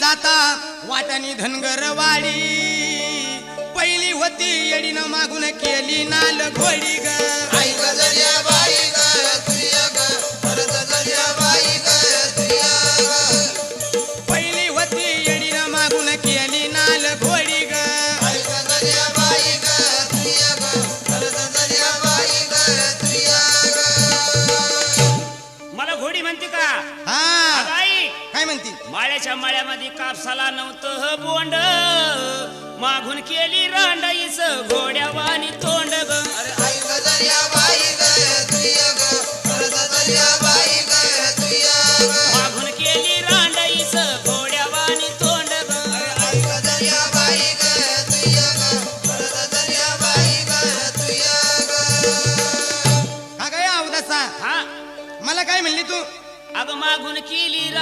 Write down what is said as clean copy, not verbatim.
जाता वाटाणी धनगरवाडी पहिली होती येडीनं मागून केली नाल घोडी ग आई गजरिया बाई ग तुझ्या ग परत गजरिया बाई ग तुझ्या ग पहिली होती येडीनं मागून केली नाल घोडी ग आई गजरिया बाई ग तुझ्या ग परत गजरिया बाई ग तुझ्या ग मला घोडी म्हणते का हा आई काय म्हणती माळ्याच्या माळ्यामध्ये कापसाला नव्हतं बोंड मागून केली रांडाईच घोड्यावानी तोंड ग अरे आई गजरिया बाई ग तुझ्या ग परत गजरिया बाई ग तुझ्या ग मागून केली रांडाईच घोड्यावानी तोंड ग आई गजरिया बाई ग तुझ्या ग परत गजरिया बाई ग तुझ्या ग का काय अवदासा हा मला काय म्हणली तू अगं मागून केली